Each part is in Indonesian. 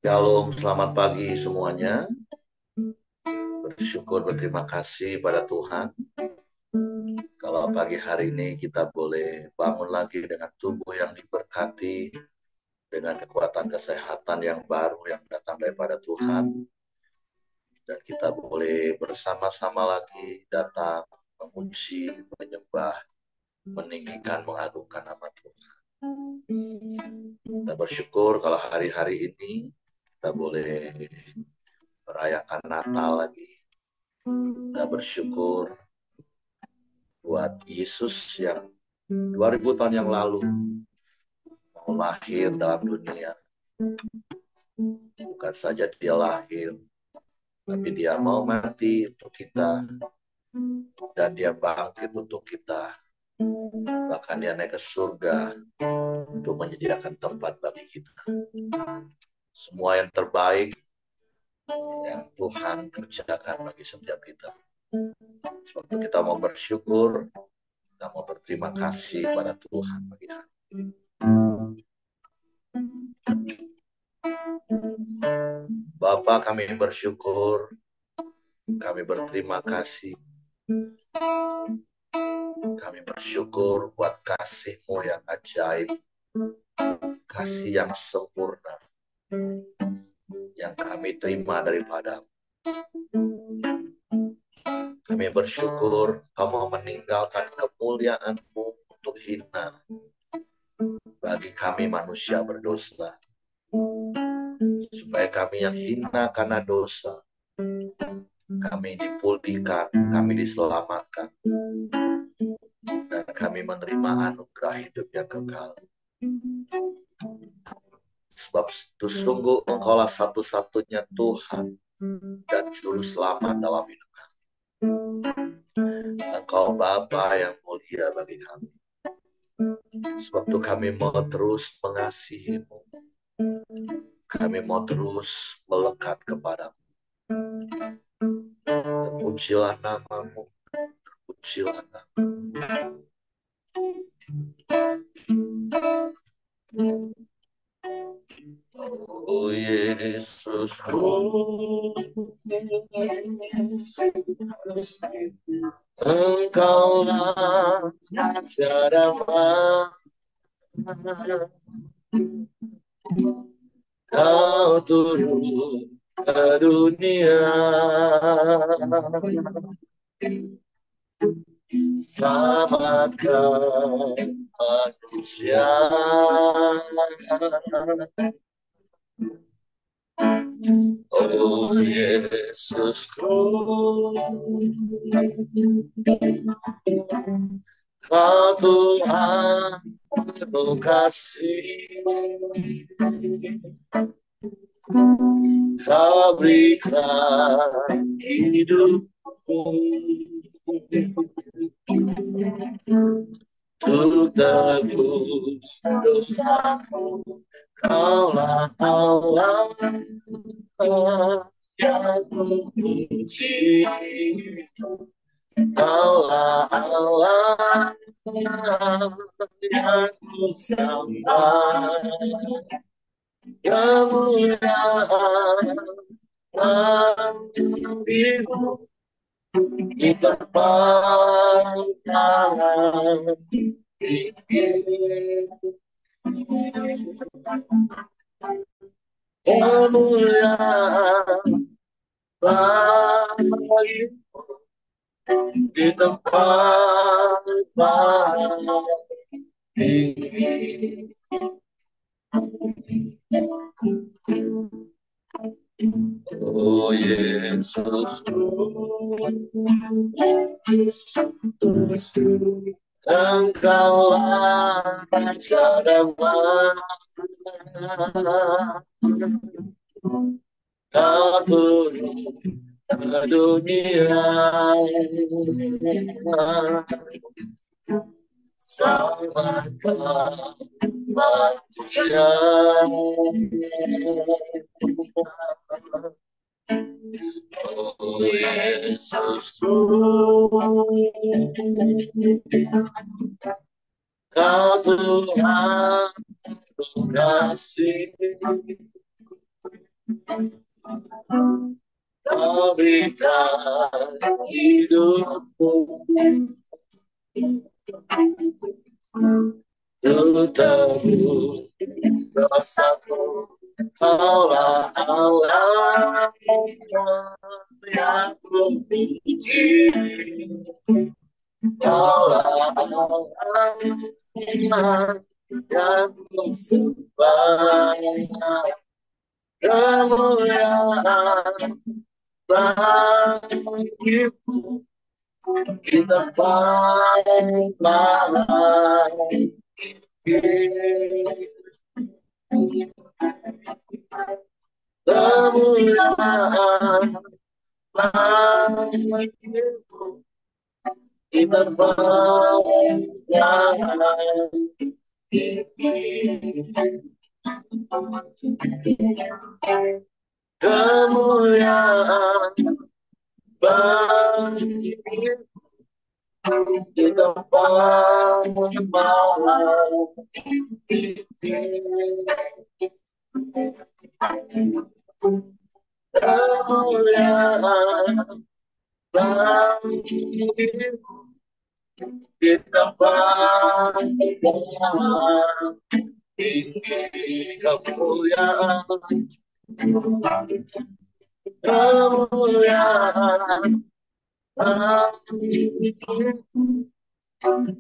Shalom, selamat pagi semuanya. Bersyukur, berterima kasih pada Tuhan. Kalau pagi hari ini kita boleh bangun lagi dengan tubuh yang diberkati, dengan kekuatan kesehatan yang baru yang datang daripada Tuhan. Dan kita boleh bersama-sama lagi datang memuji, menyembah, meninggikan, mengagungkan nama Tuhan. Kita bersyukur kalau hari-hari ini kita boleh merayakan Natal lagi. Kita bersyukur buat Yesus yang 2000 tahun yang lalu mau lahir dalam dunia. Bukan saja dia lahir, tapi dia mau mati untuk kita, dan dia bangkit untuk kita. Bahkan dia naik ke surga untuk menyediakan tempat bagi kita. Semua yang terbaik yang Tuhan kerjakan bagi setiap kita. Sebab itu kita mau bersyukur, kita mau berterima kasih pada Tuhan bagi hari. Bapa, kami bersyukur, kami berterima kasih. Kami bersyukur buat kasih-Mu yang ajaib, kasih yang sempurna, yang kami terima daripada-Mu. Kami bersyukur Kamu meninggalkan kemuliaan-Mu untuk hina bagi kami manusia berdosa. Supaya kami yang hina karena dosa, kami dipulihkan, kami diselamatkan, dan kami menerima anugerah hidup yang kekal. Sebab itu sungguh Engkaulah satu-satunya Tuhan dan Juru Selamat dalam hidup kami. Engkau Bapa yang mulia bagi kami. Sebab itu kami mau terus mengasihi-Mu. Kami mau terus melekat kepadamu. Terpujilah nama-Mu, terpujilah nama-Mu. Oh Yesus, Engkaulah Raja damai. Kau turun ke dunia, selamatkan manusia. Oh Yesusku, Kau Tuhan penuh kasih, Kau berikan hidupku untuk tebus dosaku. Kaulah Allah yang ku puji, Kaulah Allah yang ku sembah. Kemuliaan Ibu di tempat tangan tinggi. Kemuliaan bagimu di tempat tangan tinggi. Oh Yesusku, Engkaulah Raja damai. Kau turun ke dunia, selamatkan manusia. Oh Yesus, Kau Tuhan kasih, memberikan hidupmu. Ku tebus dosaku, Allah Allah yang ku puji, Allah Allah yang ku sembah, kemuliaan bagimu di tempat lain. Kemuliaan bagimu di tempat lain. Kemuliaan bagimu di tempat kemuliaan bagimu di tempat kemuliaan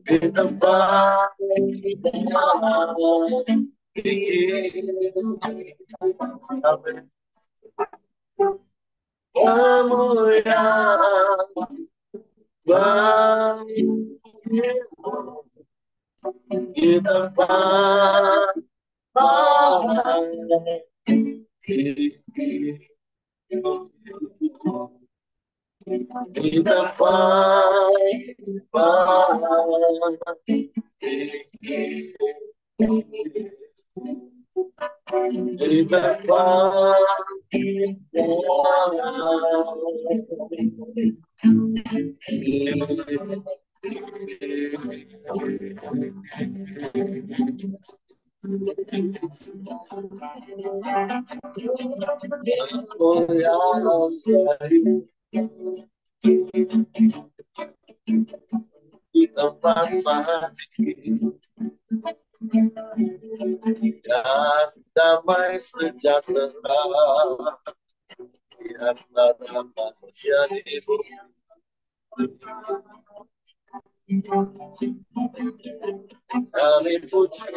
di tempat kemuliaan bagimu di tempat di tempat dan damai sejahtera di antara manusia di bumi. Kami puji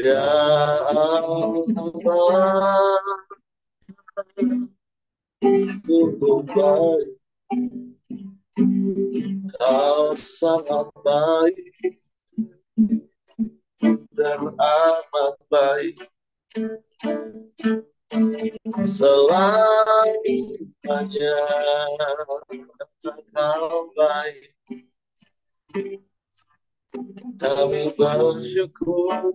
ya Allah, sungguh baik, kau sangat baik dan amat baik, selain hanya kau baik. Kami bersyukur,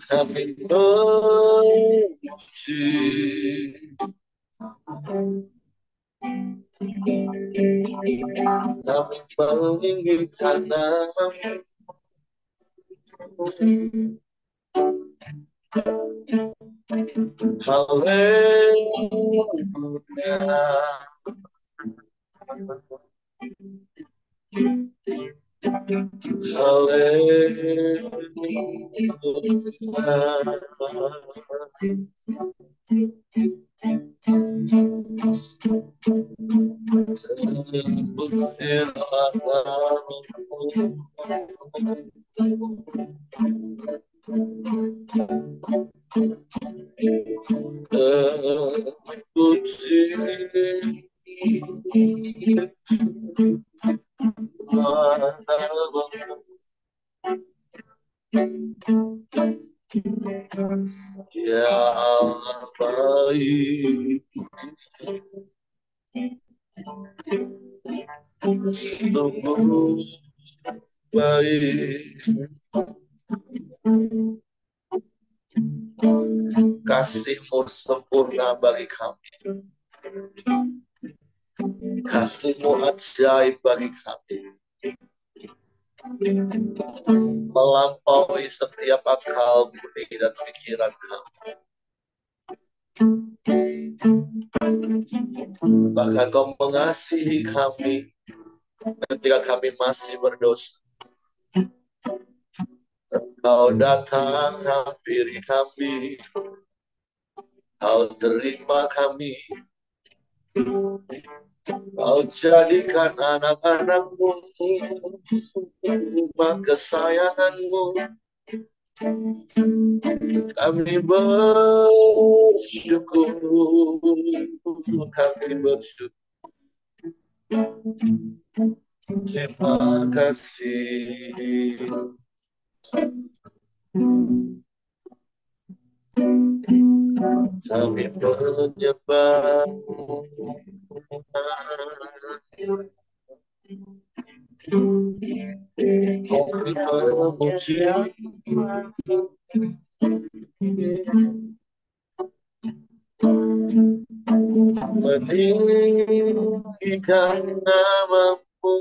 kami memuji, kami meninggikan nama-Mu. Haleluya. Terpujilah namamu, terpujilah namamu, ya Allah baik, sungguh baik. Kasih-Mu sempurna bagi kami. Kasih-Mu ajaib bagi kami. Melampaui setiap akal budi dan pikiran kami. Bahkan Kau mengasihi kami ketika kami masih berdosa. Kau datang hampiri kami. Kau terima kami. Kau jadikan anak-anak-Mu rumah kesayangan-Mu. Kami bersyukur. Kami bersyukur. Terima kasih. Kami menyembah. Kami memuji. Meninggikan nama-Mu,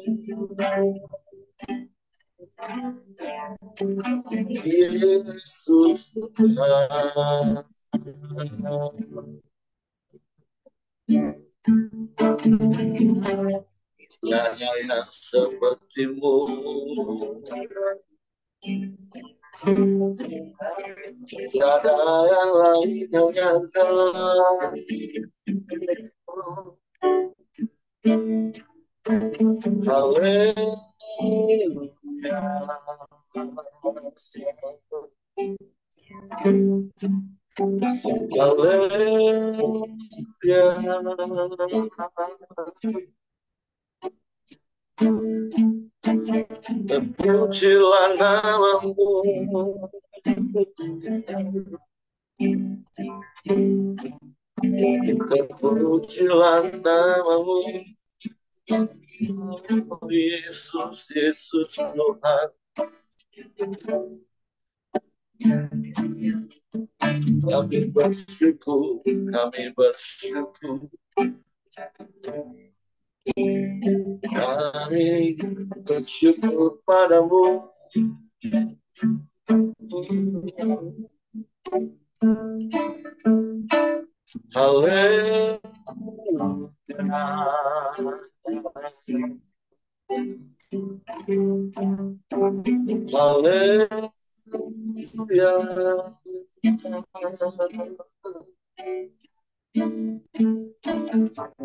Yesus Tuhan. Tiada yang seperti-Mu, tiada yang lain yang nyata. Haleluya. Terpujilah nama-Mu. Terpujilah nama-Mu. Yesus, Yesus Tuhan. Kami bersyukur, kami bersyukur. Kami bersyukur padamu. Haleluya. Haleluya.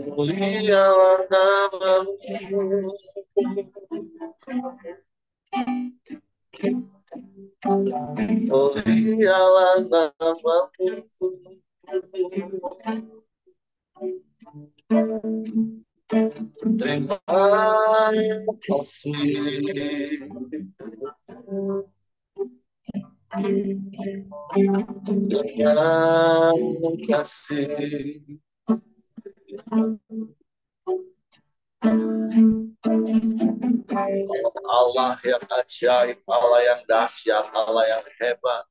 Mulialah nama-Mu. Mulialah nama-Mu. Terima kasih. Terima kasih. Allah yang ajaib, Allah yang dahsyat, Allah yang hebat.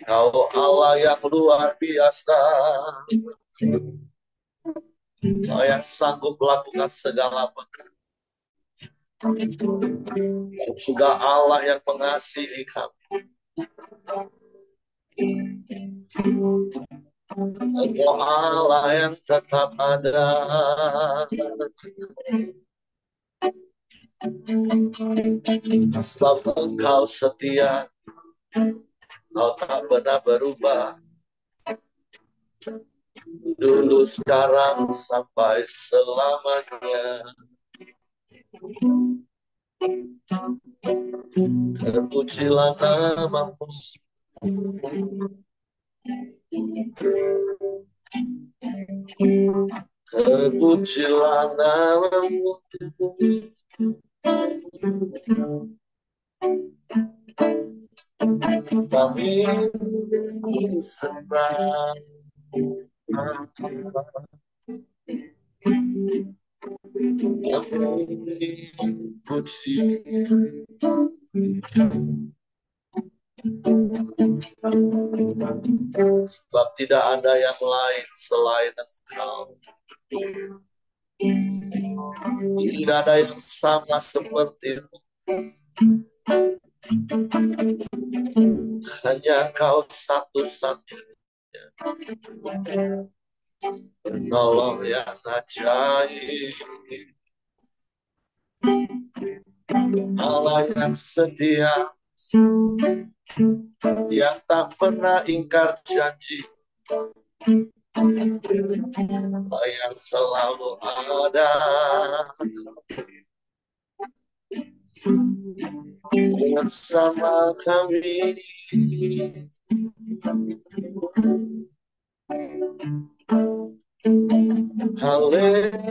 Kau Allah yang luar biasa. Kau yang sanggup melakukan segala perkara. Dan juga Allah yang mengasihi kami. Engkau Allah yang tetap ada. Sebab Engkau setia. Kau tak pernah berubah. dulu, sekarang, sampai selamanya. Terpujilah namamu, terpujilah namamu. Kami sembah, kami puji. Sebab tidak ada yang lain selain Engkau. Tidak ada yang sama seperti-Mu. Hanya Kau satu-satunya penolong yang ajaib, Allah yang setia, yang tak pernah ingkar janji, Allah yang selalu ada bersama kami. Haleluya,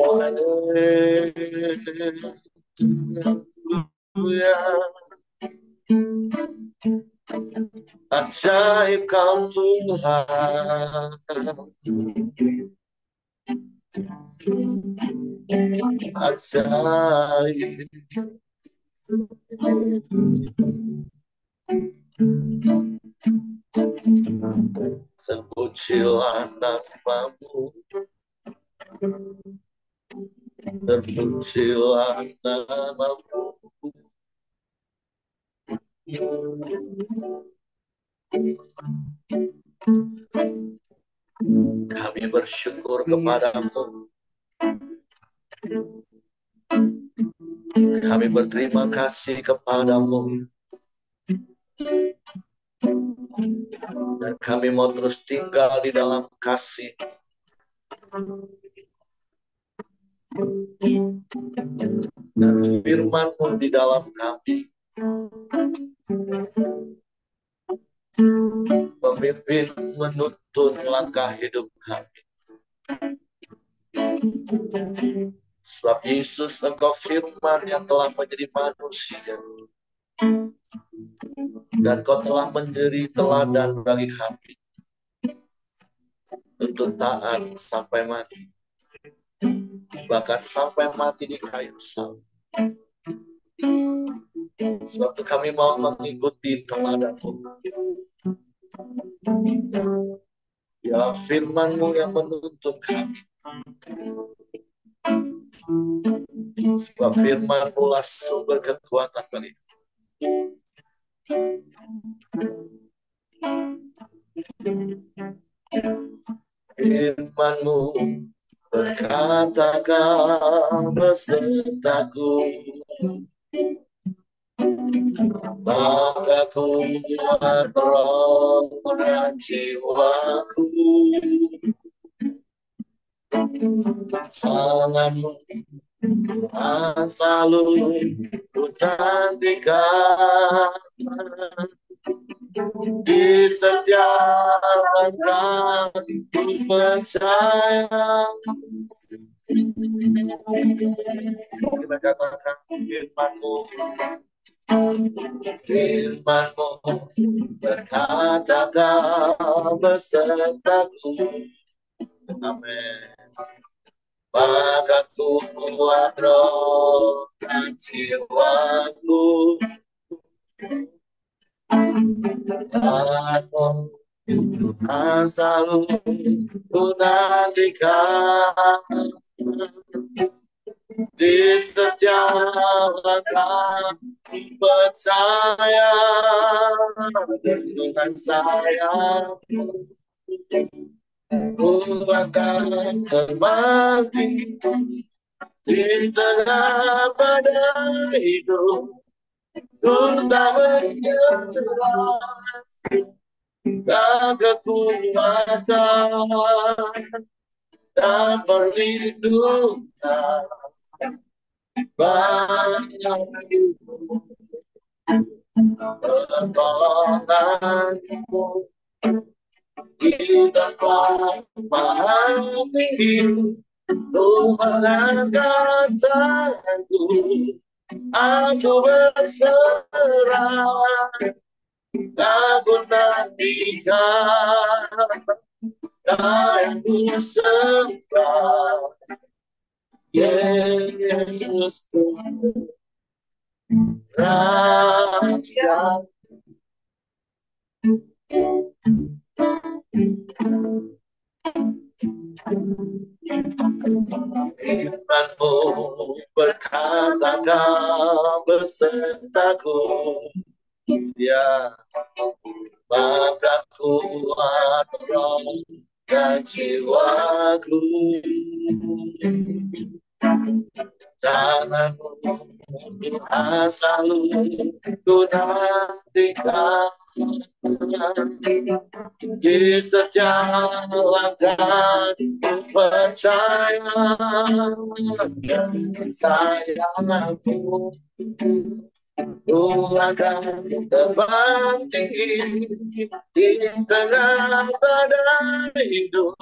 haleluya. Ajaib Kau Tuhan, ajaib. Terpujilah namamu, terpujilah namamu. Kami bersyukur kepadamu. Kami berterima kasih kepadamu. Dan kami mau terus tinggal di dalam kasih. Dan firman-Mu di dalam kami. Pemimpin menuntun langkah hidup kami. Sebab Yesus, Engkau firman yang telah menjadi manusia. Dan Kau telah menjadi teladan bagi kami untuk taat sampai mati. Bahkan sampai mati di kayu salib. Sebab itu kami mau mengikuti teladan-Mu. Ya, firman-Mu yang menuntun kami. Sebab firman-Mu lah sumber kekuatan bagi kami. Firman-Mu berkatakan besertaku, maka kuat roh dan jiwaku. Tangan-Mu selalu ku nantikan di setiap langkah ku percaya. Kita katakan firman-Mu, firman-Mu berkatakan besertaku. Amin. Maka ku kuat roh dan jiwaku. Tuhan selalu ku nantikan di setiap langkah ku percaya dengan sayang-Mu. Ku akan terbang tinggi di tengah badai hidup. ku tak menyerah, tak kekuatan, tak perlindungan bagimu, pertolonganmu di tempat maha tinggi, ku mengangkat tanganku, aku berserah, aku nantikan, dan ku sembah Yesusku, Raja. Firman-Mu berkata kau besertaku, ya, maka kuat roh dan jiwaku. Tangan-Mu Tuhan selalu ku nantikan, di setiap langkah ku percaya, sayangku ku akan terbang tinggi di tengah badai hidup,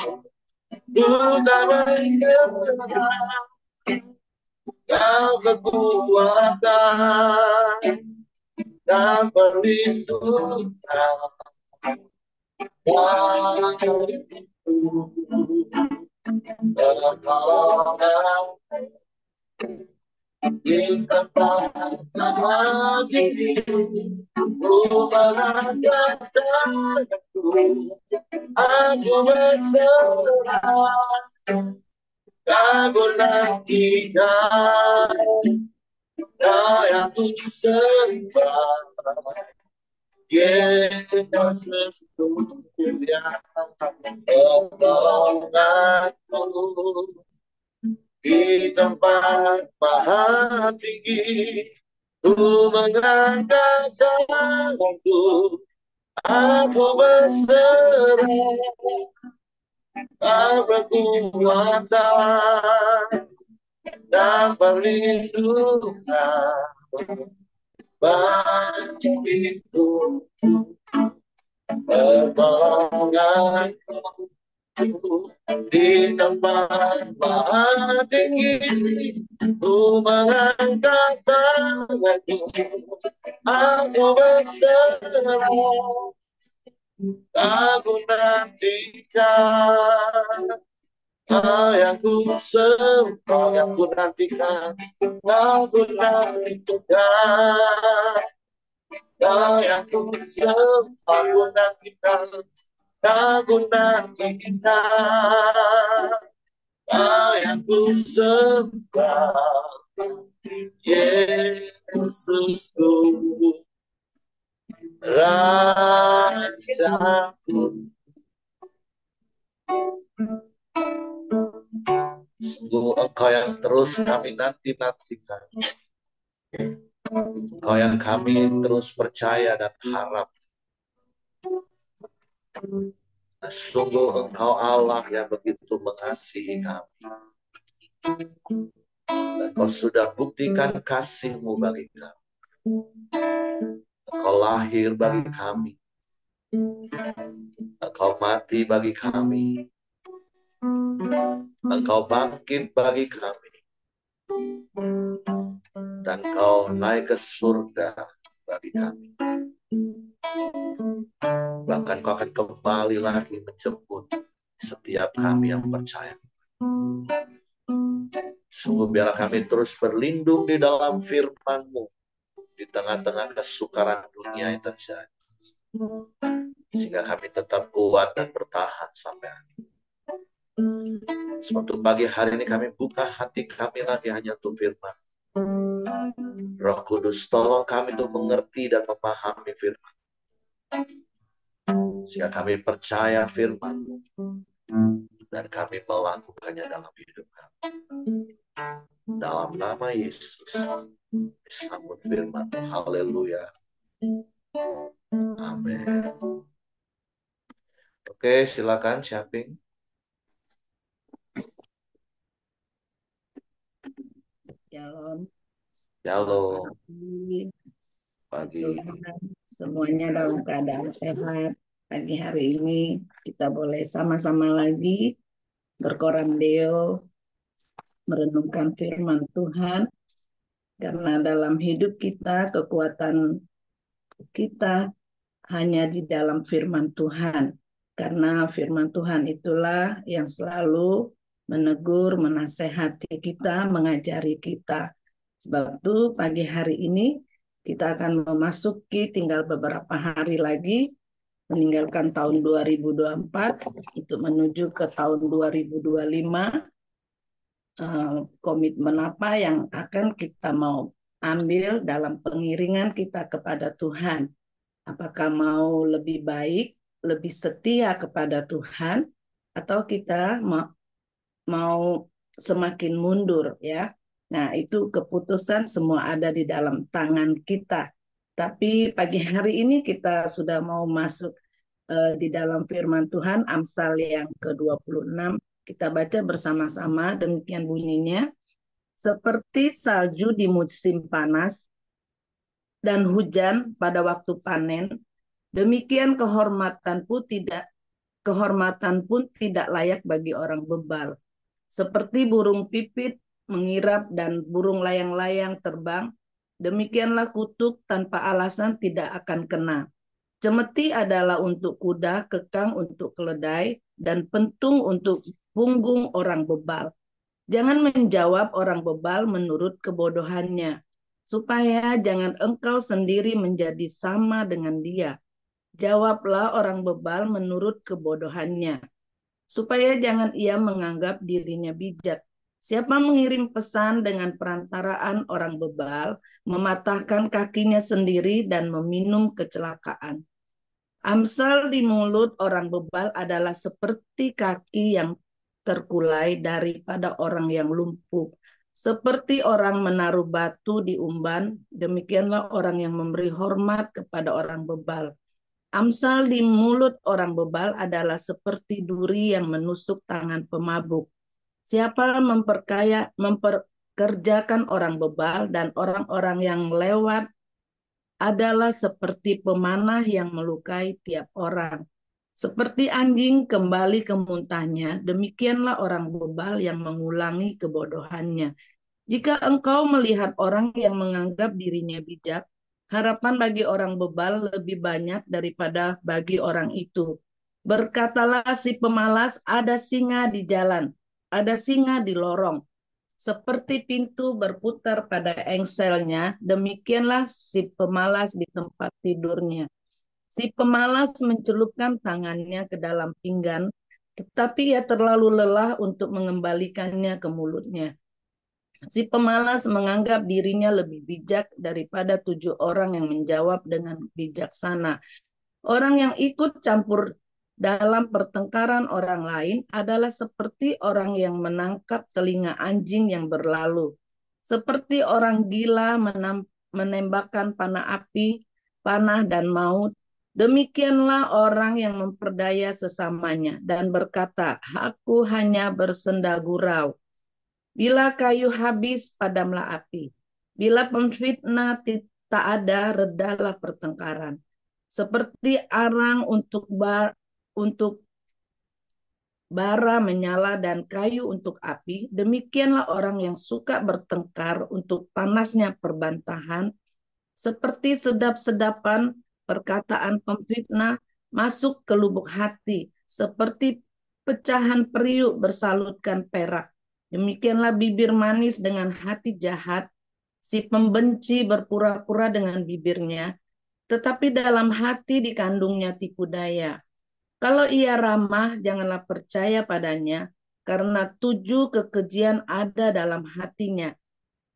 ku tak menyerah, kau kekuatan dan perlindungan pertolongan di tempat tinggi, ku mengangkat tanganku, aku berserah, aku nantikan, yang ku sembah Yesus yang pertolonganku di tempat maha tinggi, ku mengangkat tanganku, aku berserah, kekuatan dan perlindungan bagiku, pertolonganku di tempat maha tinggi, ku mengangkat tanganku, aku berserah, aku nantikan, yang ku sembah, yang ku nantikan, aku nantikan, yang ku sembah, aku nantikan, aku nantikan, yang ku sembah Yesusku, Rajaku. Sungguh Engkau yang terus kami nanti-nantikan, Engkau yang kami terus percaya dan harap. Sungguh Engkau Allah yang begitu mengasihi kami, dan Engkau sudah buktikan kasih-Mu bagi kami. Engkau lahir bagi kami, Engkau mati bagi kami, Engkau bangkit bagi kami, dan Engkau naik ke surga bagi kami. Bahkan Kau akan kembali lagi menjemput setiap kami yang percaya. Sungguh biarlah kami terus berlindung di dalam firman-Mu di tengah-tengah kesukaran dunia yang terjadi, sehingga kami tetap kuat dan bertahan sampai akhir. Suatu pagi hari ini kami buka hati kami lagi hanya untuk firman. Roh Kudus, tolong kami untuk mengerti dan memahami firman, sehingga kami percaya firman dan kami melakukannya dalam hidup kami. Dalam nama Yesus, Disambut firman. Haleluya. Amin. Oke, silakan Syaping. Shalom. Halo, pagi. Tuhan, semuanya dalam keadaan sehat. Pagi hari ini kita boleh sama-sama lagi berkoram Deo, merenungkan firman Tuhan. Karena dalam hidup kita, kekuatan kita hanya di dalam firman Tuhan. Karena firman Tuhan itulah yang selalu menegur, menasehati kita, mengajari kita. Sebab itu pagi hari ini kita akan memasuki tinggal beberapa hari lagi meninggalkan tahun 2024 untuk menuju ke tahun 2025. Komitmen apa yang akan kita mau ambil dalam pengiringan kita kepada Tuhan. Apakah mau lebih baik, lebih setia kepada Tuhan, atau kita mau semakin mundur, ya. Nah, itu keputusan semua ada di dalam tangan kita. Tapi pagi hari ini kita sudah mau masuk di dalam firman Tuhan, Amsal yang ke-26. Kita baca bersama-sama, demikian bunyinya. Seperti salju di musim panas dan hujan pada waktu panen, demikian kehormatan pun tidak layak bagi orang bebal. Seperti burung pipit mengirap dan burung layang-layang terbang, demikianlah kutuk tanpa alasan tidak akan kena. Cemeti adalah untuk kuda, kekang untuk keledai, dan pentung untuk punggung orang bebal. Jangan menjawab orang bebal menurut kebodohannya, supaya jangan engkau sendiri menjadi sama dengan dia. Jawablah orang bebal menurut kebodohannya, supaya jangan ia menganggap dirinya bijak. Siapa mengirim pesan dengan perantaraan orang bebal, mematahkan kakinya sendiri dan meminum kecelakaan. Amsal di mulut orang bebal adalah seperti kaki yang terkulai daripada orang yang lumpuh. Seperti orang menaruh batu di umban, demikianlah orang yang memberi hormat kepada orang bebal. Amsal di mulut orang bebal adalah seperti duri yang menusuk tangan pemabuk. Siapa memperkerjakan orang bebal dan orang-orang yang lewat adalah seperti pemanah yang melukai tiap orang. Seperti anjing kembali ke muntahnya, demikianlah orang bebal yang mengulangi kebodohannya. Jika engkau melihat orang yang menganggap dirinya bijak, harapan bagi orang bebal lebih banyak daripada bagi orang itu. Berkatalah si pemalas, ada singa di jalan, ada singa di lorong. Seperti pintu berputar pada engselnya, demikianlah si pemalas di tempat tidurnya. Si pemalas mencelupkan tangannya ke dalam pinggan, tetapi ia terlalu lelah untuk mengembalikannya ke mulutnya. Si pemalas menganggap dirinya lebih bijak daripada 7 orang yang menjawab dengan bijaksana. Orang yang ikut campur dalam pertengkaran orang lain adalah seperti orang yang menangkap telinga anjing yang berlalu. Seperti orang gila menembakkan panah dan maut. Demikianlah orang yang memperdaya sesamanya dan berkata, aku hanya bersenda gurau. Bila kayu habis, padamlah api. Bila pemfitnah tak ada, redalah pertengkaran. Seperti arang untuk bara menyala dan kayu untuk api, demikianlah orang yang suka bertengkar untuk panasnya perbantahan, seperti sedap-sedapan perkataan pemfitnah masuk ke lubuk hati, seperti pecahan periuk bersalutkan perak. Demikianlah bibir manis dengan hati jahat, si pembenci berpura-pura dengan bibirnya, tetapi dalam hati dikandungnya tipu daya. Kalau ia ramah, janganlah percaya padanya, karena 7 kekejian ada dalam hatinya.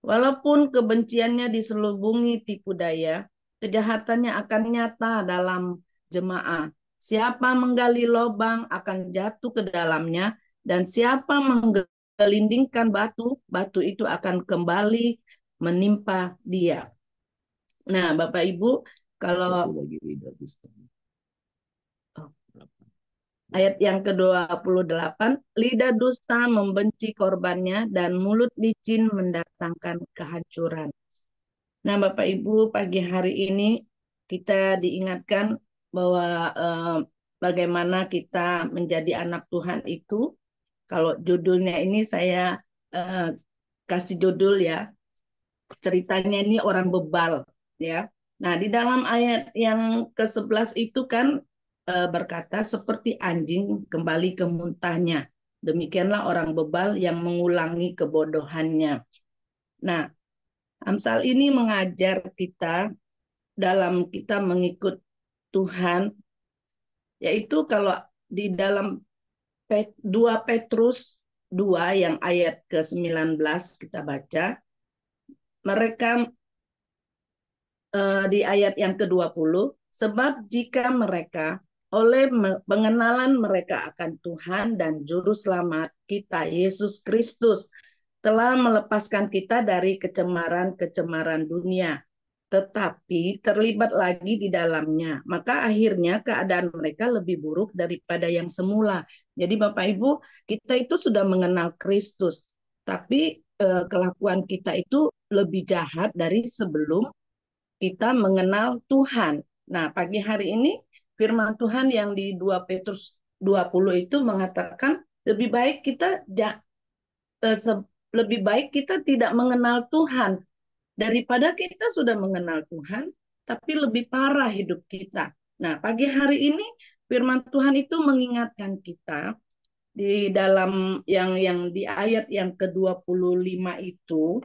Walaupun kebenciannya diselubungi tipu daya, kejahatannya akan nyata dalam jemaah. Siapa menggali lubang akan jatuh ke dalamnya, dan siapa menggelindingkan batu, batu itu akan kembali menimpa dia. Nah, Bapak Ibu, kalau ayat yang ke-28, lidah dusta membenci korbannya dan mulut licin mendatangkan kehancuran. Nah, Bapak Ibu, pagi hari ini kita diingatkan bahwa bagaimana kita menjadi anak Tuhan itu. Kalau judulnya ini saya eh, kasih judul ya, ceritanya ini orang bebal ya. Nah, di dalam ayat yang ke-11 itu kan berkata seperti anjing kembali ke muntahnya. Demikianlah orang bebal yang mengulangi kebodohannya. Nah, Amsal ini mengajar kita dalam kita mengikut Tuhan, yaitu kalau di dalam 2 Petrus 2 yang ayat ke-19 kita baca, mereka di ayat yang ke-20, sebab jika mereka oleh pengenalan mereka akan Tuhan dan Juru Selamat kita, Yesus Kristus, telah melepaskan kita dari kecemaran-kecemaran dunia, tetapi terlibat lagi di dalamnya, maka akhirnya keadaan mereka lebih buruk daripada yang semula. Jadi Bapak Ibu, kita itu sudah mengenal Kristus, tapi kelakuan kita itu lebih jahat dari sebelum kita mengenal Tuhan. Nah, pagi hari ini firman Tuhan yang di 2 Petrus 20 itu mengatakan lebih baik kita lebih baik kita tidak mengenal Tuhan daripada kita sudah mengenal Tuhan tapi lebih parah hidup kita. Nah, pagi hari ini firman Tuhan itu mengingatkan kita di dalam yang di ayat yang ke-25 itu,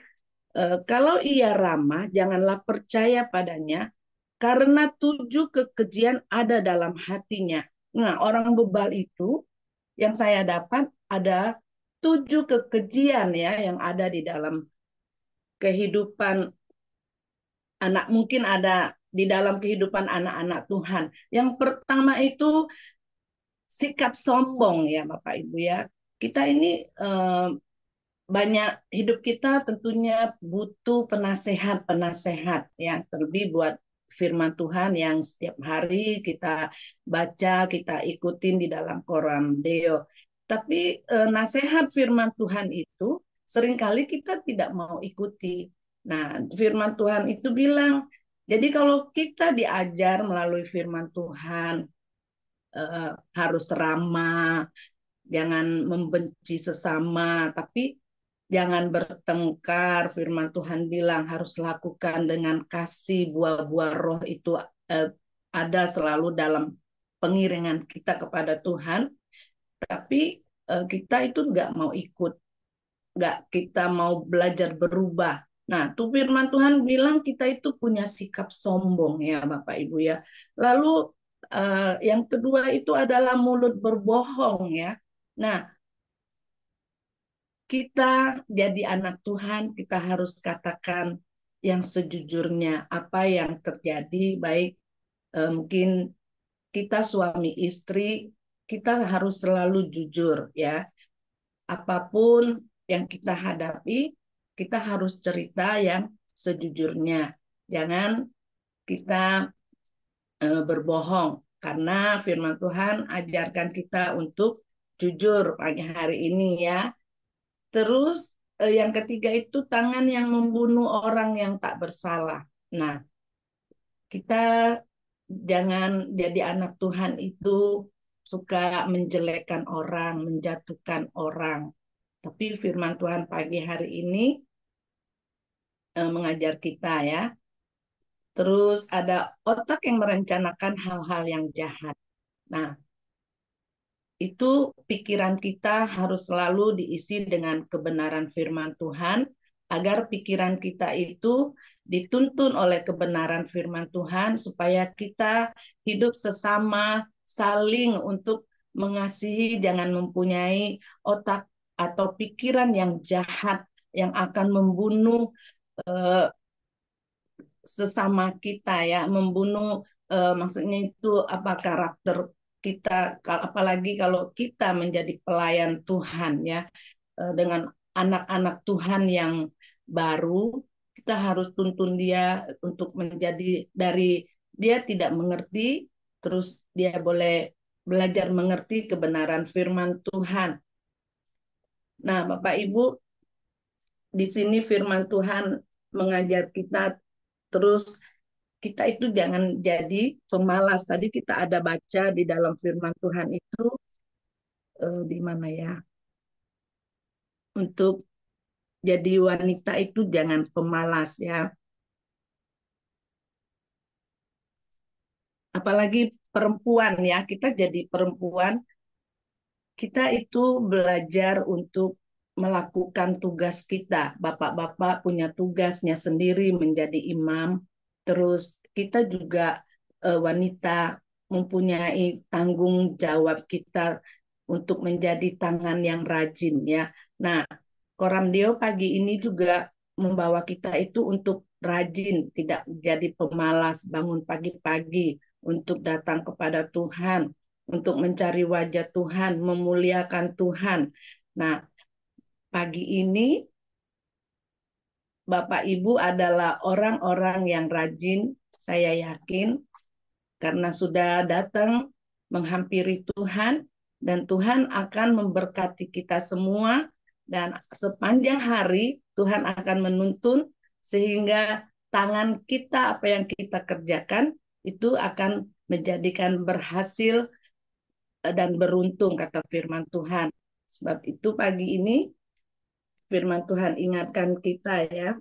kalau ia ramah, janganlah percaya padanya, karena 7 kekejian ada dalam hatinya. Nah, orang bebal itu yang saya dapat ada 7 kekejian ya yang ada di dalam kehidupan anak, mungkin ada di dalam kehidupan anak-anak Tuhan. Yang pertama itu sikap sombong ya Bapak Ibu ya. Kita ini banyak hidup kita tentunya butuh penasehat-penasehat ya, terlebih buat firman Tuhan yang setiap hari kita baca, kita ikutin di dalam koran Deo. Tapi nasihat firman Tuhan itu seringkali kita tidak mau ikuti. Nah, firman Tuhan itu bilang, jadi kalau kita diajar melalui firman Tuhan, harus ramah, jangan membenci sesama, tapi jangan bertengkar. Firman Tuhan bilang harus lakukan dengan kasih, buah-buah roh itu ada selalu dalam pengiringan kita kepada Tuhan. Tapi kita itu nggak mau ikut, nggak kita mau belajar berubah. Nah, tuh firman Tuhan bilang kita itu punya sikap sombong ya Bapak Ibu ya. Lalu yang kedua itu adalah mulut berbohong ya. Nah, kita jadi anak Tuhan, kita harus katakan yang sejujurnya apa yang terjadi, baik mungkin kita suami istri, kita harus selalu jujur ya. Apapun yang kita hadapi, kita harus cerita yang sejujurnya. Jangan kita berbohong, karena firman Tuhan ajarkan kita untuk jujur pagi hari ini ya. Terus yang ketiga itu tangan yang membunuh orang yang tak bersalah. Nah, kita jangan jadi anak Tuhan itu suka menjelekkan orang, menjatuhkan orang. Tapi firman Tuhan pagi hari ini mengajar kita ya. Terus ada otak yang merencanakan hal-hal yang jahat. Nah, itu pikiran kita harus selalu diisi dengan kebenaran firman Tuhan, agar pikiran kita itu dituntun oleh kebenaran firman Tuhan, supaya kita hidup sesama, saling untuk mengasihi, jangan mempunyai otak atau pikiran yang jahat yang akan membunuh eh, sesama kita ya, membunuh maksudnya itu apa, karakter kita, apalagi kalau kita menjadi pelayan Tuhan ya, dengan anak-anak Tuhan yang baru. kita harus tuntun dia untuk menjadi dari dia tidak mengerti, terus dia boleh belajar mengerti kebenaran firman Tuhan. Nah, Bapak Ibu, di sini firman Tuhan mengajar kita terus kita itu jangan jadi pemalas. Tadi kita ada baca di dalam firman Tuhan itu di mana ya? Untuk jadi wanita itu jangan pemalas ya. Apalagi perempuan ya, kita jadi perempuan kita itu belajar untuk melakukan tugas kita. Bapak-bapak punya tugasnya sendiri menjadi imam. Terus kita juga wanita mempunyai tanggung jawab kita untuk menjadi tangan yang rajin ya. Nah, Koramdeo pagi ini juga membawa kita itu untuk rajin, tidak jadi pemalas, bangun pagi-pagi untuk datang kepada Tuhan, untuk mencari wajah Tuhan, memuliakan Tuhan. Nah, pagi ini Bapak Ibu adalah orang-orang yang rajin, saya yakin, karena sudah datang menghampiri Tuhan, dan Tuhan akan memberkati kita semua, dan sepanjang hari Tuhan akan menuntun, sehingga tangan kita, apa yang kita kerjakan, itu akan menjadikan berhasil dan beruntung kata firman Tuhan. Sebab itu pagi ini firman Tuhan ingatkan kita ya.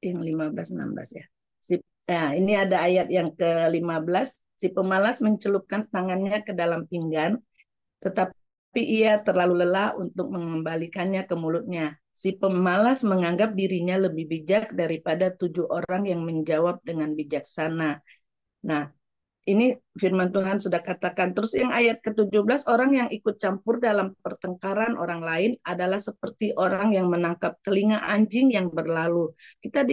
Yang 15-16 ya. Nah, ini ada ayat yang ke-15. Si pemalas mencelupkan tangannya ke dalam pinggan, tetapi ia terlalu lelah untuk mengembalikannya ke mulutnya. Si pemalas menganggap dirinya lebih bijak daripada 7 orang yang menjawab dengan bijaksana. Nah, ini firman Tuhan sudah katakan. Terus yang ayat ke-17, orang yang ikut campur dalam pertengkaran orang lain adalah seperti orang yang menangkap telinga anjing yang berlalu. Kita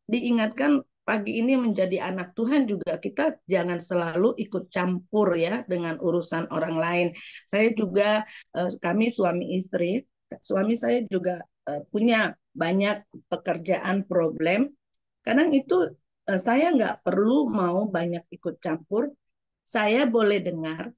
diingatkan pagi ini menjadi anak Tuhan juga kita jangan selalu ikut campur ya dengan urusan orang lain. Saya juga, kami suami istri, suami saya juga punya banyak pekerjaan problem. Kadang itu saya nggak perlu mau banyak ikut campur. Saya boleh dengar,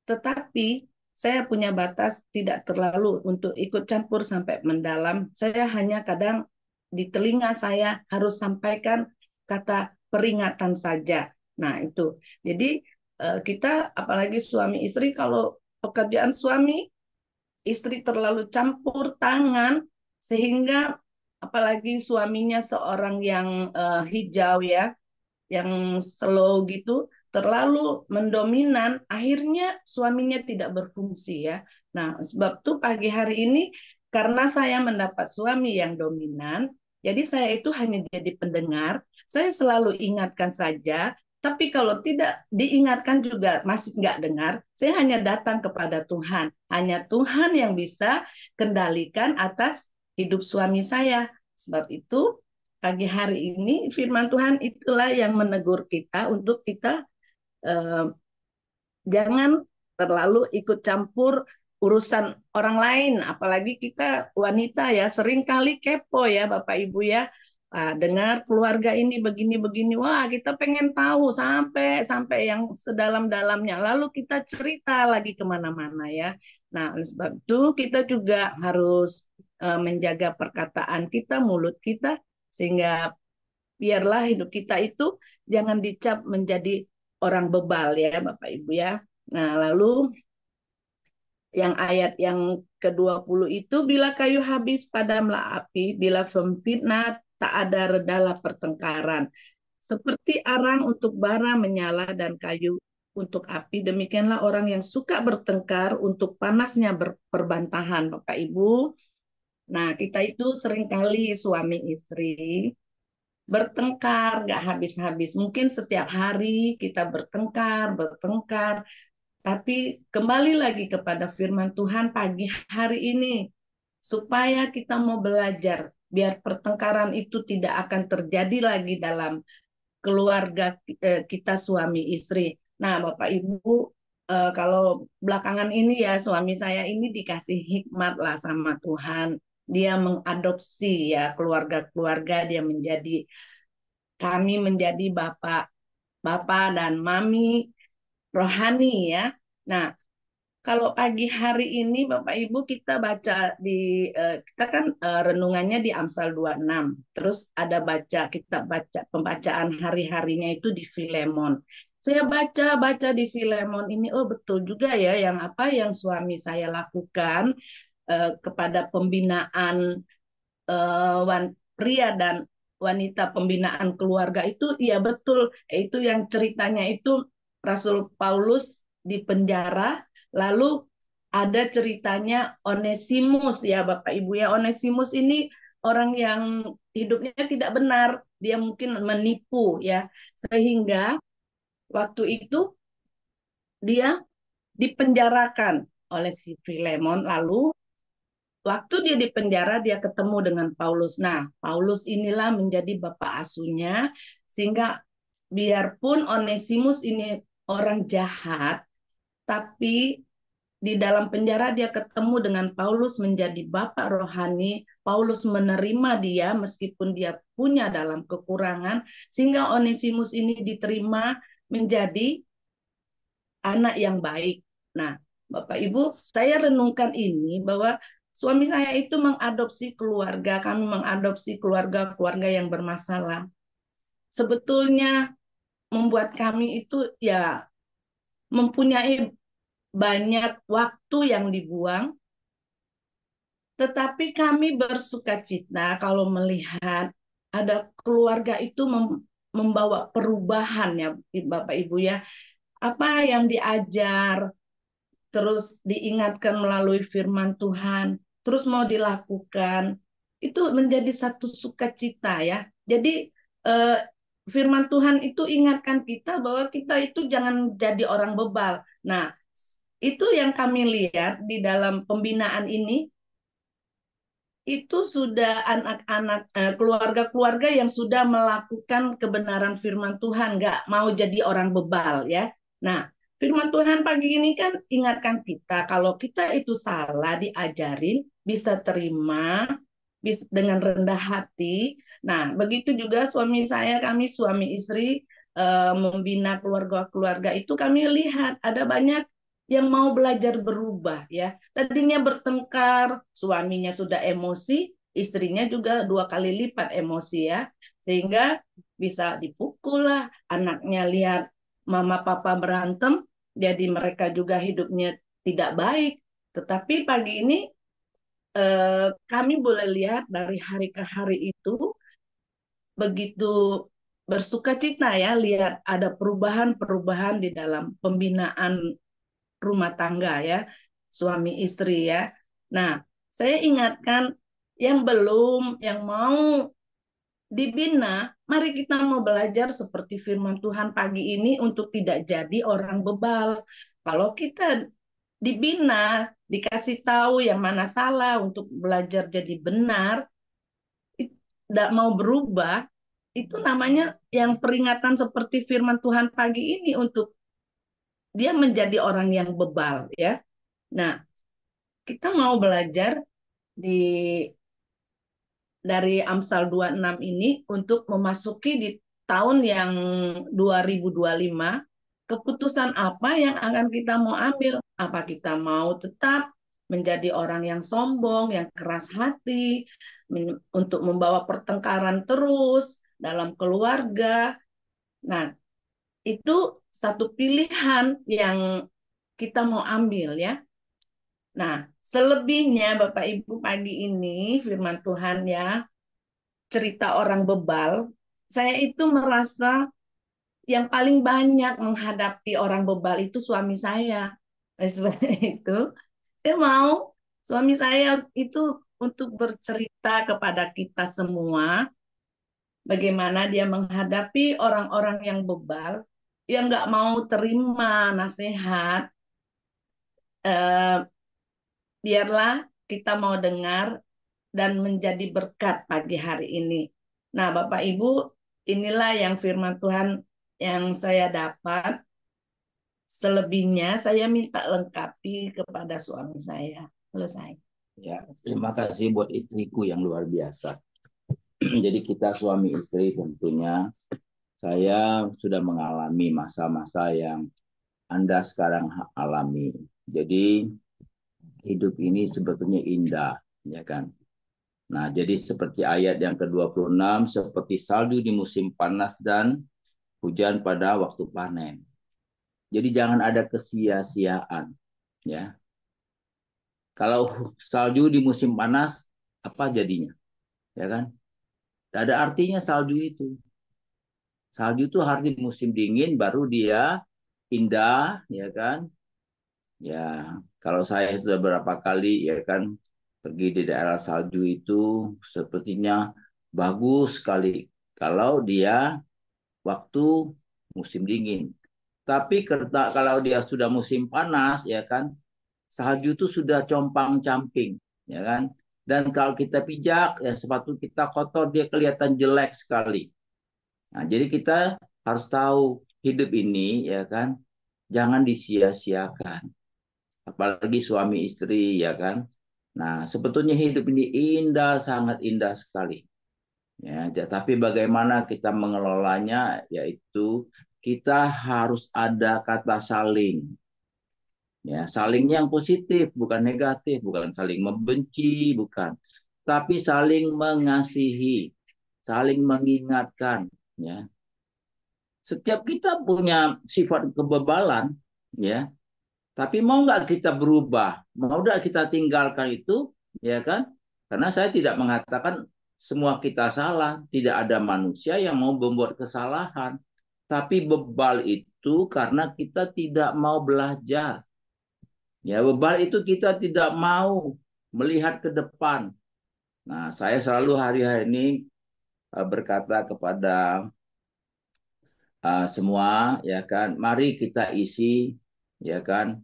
tetapi saya punya batas tidak terlalu untuk ikut campur sampai mendalam. Saya hanya kadang di telinga saya harus sampaikan kata peringatan saja. Nah, itu. Jadi kita apalagi suami istri kalau pekerjaan suami istri terlalu campur tangan sehingga apalagi suaminya seorang yang hijau ya, yang slow gitu, terlalu mendominan, akhirnya suaminya tidak berfungsi ya. Nah, sebab itu pagi hari ini karena saya mendapat suami yang dominan, jadi saya itu hanya jadi pendengar, saya selalu ingatkan saja, tapi kalau tidak diingatkan juga masih nggak dengar, saya hanya datang kepada Tuhan. Hanya Tuhan yang bisa kendalikan atas hidup suami saya. Sebab itu pagi hari ini firman Tuhan itulah yang menegur kita untuk kita eh, jangan terlalu ikut campur urusan orang lain, apalagi kita wanita ya sering kali kepo ya Bapak Ibu ya. Dengar keluarga ini begini-begini, wah kita pengen tahu sampai sampai yang sedalam-dalamnya. Lalu kita cerita lagi kemana-mana ya. Nah, oleh sebab itu kita juga harus menjaga perkataan kita, mulut kita, sehingga biarlah hidup kita itu jangan dicap menjadi orang bebal ya Bapak Ibu ya. Nah, lalu yang ayat yang ke-20 itu bila kayu habis padamlah api, bila pemfitnah tak ada redalah pertengkaran. Seperti arang untuk bara menyala dan kayu untuk api, demikianlah orang yang suka bertengkar untuk panasnya berperbantahan Bapak Ibu. Nah, kita itu seringkali suami istri bertengkar gak habis-habis. Mungkin setiap hari kita bertengkar, bertengkar. Tapi kembali lagi kepada firman Tuhan pagi hari ini. Supaya kita mau belajar. Biar pertengkaran itu tidak akan terjadi lagi dalam keluarga kita suami istri. Nah Bapak Ibu, kalau belakangan ini ya suami saya ini dikasih hikmat lah sama Tuhan. dia mengadopsi ya keluarga-keluarga, dia menjadi kami menjadi bapak bapak dan mami rohani ya. Nah, kalau pagi hari ini Bapak Ibu kita baca kita kan renungannya di Amsal 26. Terus ada kita baca pembacaan hari-harinya itu di Filemon. Saya baca-baca di Filemon ini, oh betul juga ya yang apa yang suami saya lakukan kepada pembinaan pria dan wanita pembinaan keluarga itu ya betul. Itu yang ceritanya itu Rasul Paulus di penjara, lalu ada ceritanya Onesimus ya Bapak Ibu ya. Onesimus ini orang yang hidupnya tidak benar, dia mungkin menipu ya, sehingga waktu itu dia dipenjarakan oleh si Filemon. Lalu waktu dia di penjara, dia ketemu dengan Paulus. Nah, Paulus inilah menjadi bapak asuhnya, sehingga biarpun Onesimus ini orang jahat, tapi di dalam penjara dia ketemu dengan Paulus menjadi bapak rohani. Paulus menerima dia meskipun dia punya dalam kekurangan, sehingga Onesimus ini diterima menjadi anak yang baik. Nah, Bapak Ibu, saya renungkan ini bahwa suami saya itu mengadopsi keluarga, kami mengadopsi keluarga-keluarga yang bermasalah. Sebetulnya membuat kami itu ya mempunyai banyak waktu yang dibuang, tetapi kami bersuka cita kalau melihat ada keluarga itu membawa perubahan ya Bapak Ibu ya. Apa yang diajar, terus diingatkan melalui firman Tuhan, terus mau dilakukan, itu menjadi satu sukacita ya. Jadi eh, firman Tuhan itu ingatkan kita bahwa kita itu jangan jadi orang bebal. Nah, itu yang kami lihat di dalam pembinaan ini, itu sudah anak-anak keluarga-keluarga yang sudah melakukan kebenaran firman Tuhan, nggak mau jadi orang bebal ya. Nah, firman Tuhan pagi ini kan ingatkan kita kalau kita itu salah diajarin bisa terima bisa dengan rendah hati. Nah, begitu juga suami saya, kami suami istri membina keluarga-keluarga itu kami lihat ada banyak yang mau belajar berubah ya. Tadinya bertengkar, suaminya sudah emosi, istrinya juga dua kali lipat emosi ya. Sehingga bisa dipukul lah, anaknya lihat mama papa berantem, jadi mereka juga hidupnya tidak baik. Tetapi pagi ini kami boleh lihat dari hari ke hari itu begitu bersuka cita ya lihat ada perubahan-perubahan di dalam pembinaan rumah tangga ya, suami istri ya. Nah, saya ingatkan yang belum, yang mau dibina, mari kita mau belajar seperti firman Tuhan pagi ini untuk tidak jadi orang bebal. Kalau kita dibina, dikasih tahu yang mana salah untuk belajar jadi benar, tidak mau berubah, itu namanya yang peringatan seperti firman Tuhan pagi ini untuk dia menjadi orang yang bebal ya. Nah, kita mau belajar di dari Amsal 26 ini untuk memasuki di tahun yang 2025, keputusan apa yang akan kita mau ambil? Apa kita mau tetap menjadi orang yang sombong, yang keras hati, untuk membawa pertengkaran terus dalam keluarga. Nah, itu satu pilihan yang kita mau ambil ya. Nah, selebihnya Bapak Ibu pagi ini firman Tuhan ya, cerita orang bebal, saya itu merasa yang paling banyak menghadapi orang bebal itu suami saya. Seperti itu, saya mau suami saya itu untuk bercerita kepada kita semua bagaimana dia menghadapi orang-orang yang bebal, yang nggak mau terima nasihat. Eh, Biarlah kita mau dengar dan menjadi berkat pagi hari ini. Nah, Bapak Ibu, inilah yang firman Tuhan yang saya dapat. Selebihnya saya minta lengkapi kepada suami saya. Selesai. Ya, terima kasih buat istriku yang luar biasa. Jadi kita suami istri tentunya saya sudah mengalami masa-masa yang Anda sekarang alami. Jadi hidup ini sebetulnya indah, ya kan? Nah, jadi seperti ayat yang ke-26, seperti salju di musim panas dan hujan pada waktu panen. Jadi jangan ada kesia-siaan, ya. Kalau salju di musim panas, apa jadinya? Ya kan? Tidak ada artinya salju itu. Salju itu hari musim dingin baru dia indah, ya kan? Ya, kalau saya sudah berapa kali ya kan pergi di daerah salju itu sepertinya bagus sekali kalau dia waktu musim dingin. Tapi kalau dia sudah musim panas ya kan, salju itu sudah compang-camping, ya kan? Dan kalau kita pijak ya sepatu kita kotor dia kelihatan jelek sekali. Nah, jadi kita harus tahu hidup ini ya kan jangan disia-siakan. Apalagi suami istri ya kan. Nah, sebetulnya hidup ini indah, sangat indah sekali. Ya, tapi bagaimana kita mengelolanya yaitu kita harus ada kata saling. Ya, salingnya yang positif, bukan negatif, bukan saling membenci, bukan. Tapi saling mengasihi, saling mengingatkan, ya. Setiap kita punya sifat kebebalan, ya. Tapi mau nggak kita berubah? Mau nggak kita tinggalkan itu? Ya kan? Karena saya tidak mengatakan semua kita salah. Tidak ada manusia yang mau membuat kesalahan. Tapi bebal itu karena kita tidak mau belajar. Ya, bebal itu kita tidak mau melihat ke depan. Nah, saya selalu hari-hari ini berkata kepada semua, ya kan, mari kita isi, ya kan,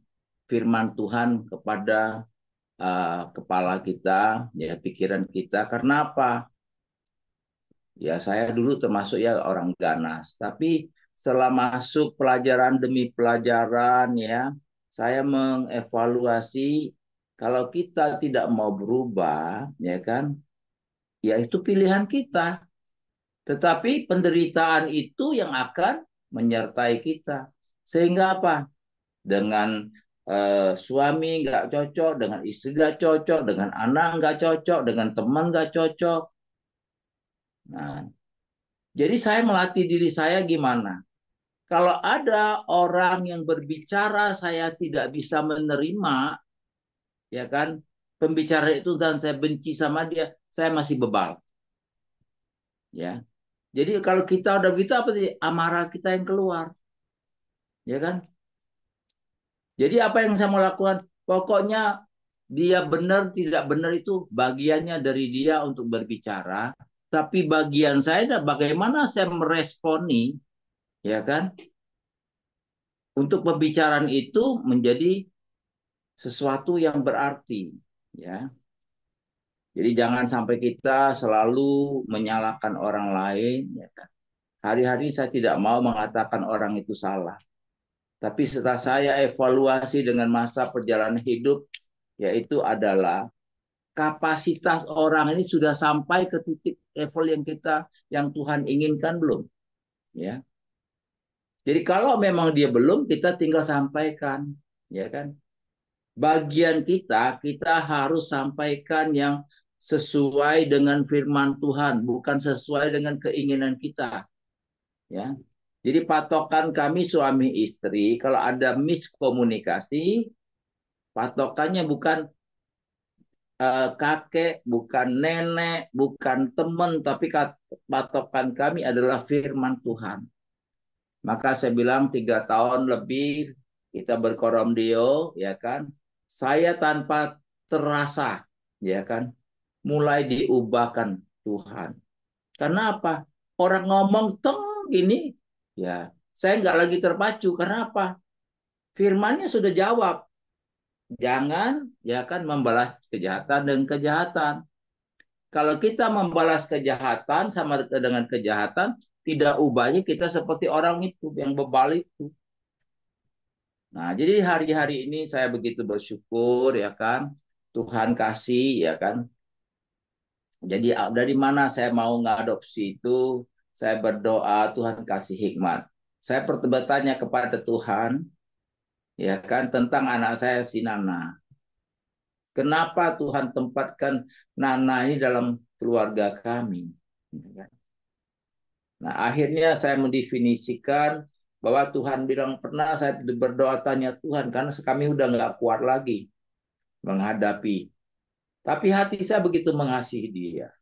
firman Tuhan kepada kepala kita, ya pikiran kita. Karena apa? Ya saya dulu termasuk ya orang ganas, tapi setelah masuk pelajaran demi pelajaran ya, saya mengevaluasi kalau kita tidak mau berubah, ya kan? Ya itu pilihan kita. Tetapi penderitaan itu yang akan menyertai kita. Sehingga apa? Dengan suami nggak cocok, dengan istri nggak cocok, dengan anak nggak cocok, dengan teman nggak cocok. Nah, jadi saya melatih diri saya gimana? Kalau ada orang yang berbicara saya tidak bisa menerima, ya kan? Pembicara itu dan saya benci sama dia, saya masih bebal, ya. Jadi kalau kita udah gitu apa sih? Amarah kita yang keluar, ya kan? Jadi apa yang saya mau lakukan? Pokoknya dia benar tidak benar itu bagiannya dari dia untuk berbicara, tapi bagian saya adalah bagaimana saya meresponi, ya kan? Untuk pembicaraan itu menjadi sesuatu yang berarti, ya. Jadi jangan sampai kita selalu menyalahkan orang lain, ya kan? Hari-hari saya tidak mau mengatakan orang itu salah. Tapi setelah saya evaluasi dengan masa perjalanan hidup, yaitu adalah kapasitas orang ini sudah sampai ke titik level yang Tuhan inginkan belum, ya. Jadi kalau memang dia belum, kita tinggal sampaikan, ya kan. Bagian kita harus sampaikan yang sesuai dengan firman Tuhan, bukan sesuai dengan keinginan kita, ya. Jadi patokan kami suami istri kalau ada miskomunikasi, patokannya bukan kakek, bukan nenek, bukan teman, tapi patokan kami adalah firman Tuhan. Maka saya bilang 3 tahun lebih kita berkoromdio, ya kan? Saya tanpa terasa, ya kan? Mulai diubahkan Tuhan. Karena apa? Orang ngomong teng gini, ya saya nggak lagi terpacu. Karena apa? Firmannya sudah jawab. Jangan, ya kan, membalas kejahatan dengan kejahatan. Kalau kita membalas kejahatan sama dengan kejahatan, tidak ubahnya kita seperti orang itu yang bebal itu. Nah, jadi hari-hari ini saya begitu bersyukur ya kan. Tuhan kasih, ya kan. Jadi dari mana saya mau ngadopsi itu, saya berdoa Tuhan kasih hikmat. Saya bertanya kepada Tuhan, ya kan, tentang anak saya si Nana. Kenapa Tuhan tempatkan Nana ini dalam keluarga kami? Ya kan? Nah, akhirnya saya mendefinisikan bahwa Tuhan bilang, pernah saya berdoa tanya Tuhan, karena kami udah nggak kuat lagi menghadapi. Tapi hati saya begitu mengasihi dia.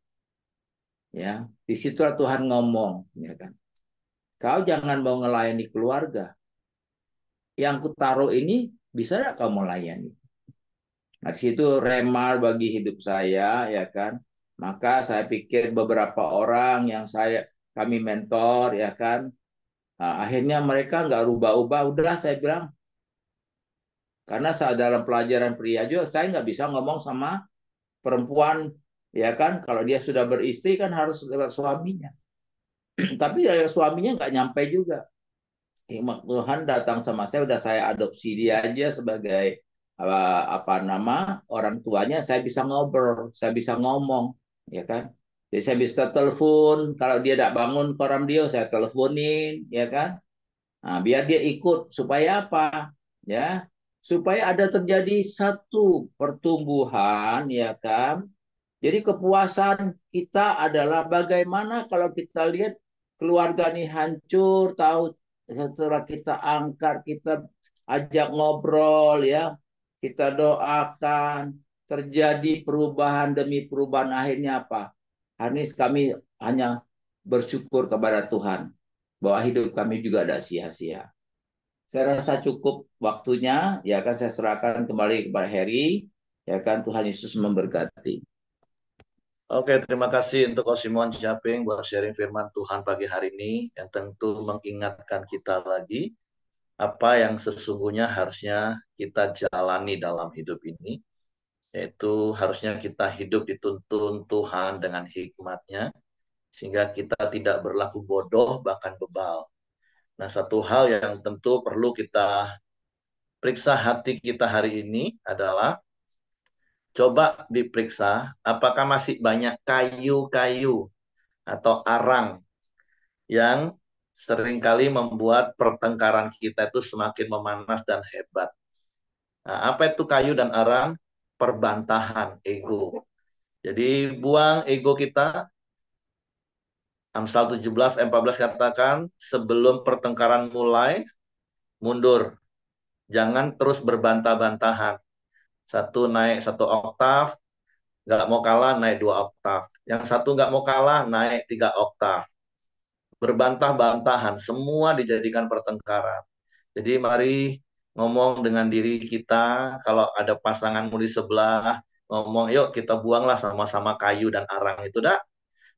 Ya, disitulah Tuhan ngomong, ya kan. Kau jangan mau melayani keluarga. Yang kutaruh ini bisa nggak kau melayani? Nah, di situ rema bagi hidup saya, ya kan. Maka saya pikir beberapa orang yang kami mentor, ya kan. Nah, akhirnya mereka nggak rubah-ubah. Udah saya bilang, karena saat dalam pelajaran pria juga saya nggak bisa ngomong sama perempuan, ya kan. Kalau dia sudah beristri kan harus lewat suaminya. Tapi dari suaminya nggak nyampe juga. Hikmat Tuhan datang sama saya, udah saya adopsi dia aja sebagai apa nama orang tuanya, saya bisa ngobrol, saya bisa ngomong, ya kan. Jadi saya bisa telepon, kalau dia tidak bangun koram dia, saya teleponin, ya kan. Nah, biar dia ikut supaya apa? Ya, supaya ada terjadi satu pertumbuhan, ya kan. Jadi kepuasan kita adalah bagaimana kalau kita lihat keluarga ini hancur, tahu setelah kita angkat, kita ajak ngobrol, ya, kita doakan, terjadi perubahan demi perubahan, akhirnya apa? Hari ini kami hanya bersyukur kepada Tuhan bahwa hidup kami juga tidak sia-sia. Saya rasa cukup waktunya, ya kan, saya serahkan kembali kepada Heri, ya kan, Tuhan Yesus memberkati. Oke, terima kasih untuk Simon Siaping buat sharing firman Tuhan pagi hari ini yang tentu mengingatkan kita lagi apa yang sesungguhnya harusnya kita jalani dalam hidup ini, yaitu harusnya kita hidup dituntun Tuhan dengan hikmat-Nya sehingga kita tidak berlaku bodoh bahkan bebal. Nah, satu hal yang tentu perlu kita periksa hati kita hari ini adalah coba diperiksa apakah masih banyak kayu-kayu atau arang yang seringkali membuat pertengkaran kita itu semakin memanas dan hebat. Nah, apa itu kayu dan arang? Perbantahan ego. Jadi buang ego kita. Amsal 17:14 katakan, sebelum pertengkaran mulai, mundur. Jangan terus berbantah-bantahan. Satu naik 1 oktav, nggak mau kalah naik 2 oktav. Yang satu nggak mau kalah naik 3 oktav. Berbantah-bantahan, semua dijadikan pertengkaran. Jadi mari ngomong dengan diri kita, kalau ada pasanganmu di sebelah, ngomong, yuk kita buanglah sama-sama kayu dan arang itu dah,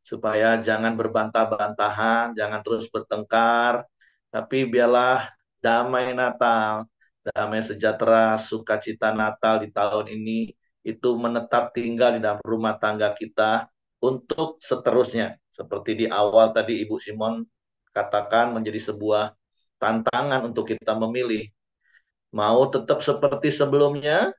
supaya jangan berbantah-bantahan, jangan terus bertengkar, tapi biarlah damai Natal, damai sejahtera, sukacita Natal di tahun ini, itu menetap tinggal di dalam rumah tangga kita untuk seterusnya. Seperti di awal tadi Ibu Simon katakan menjadi sebuah tantangan untuk kita memilih. Mau tetap seperti sebelumnya,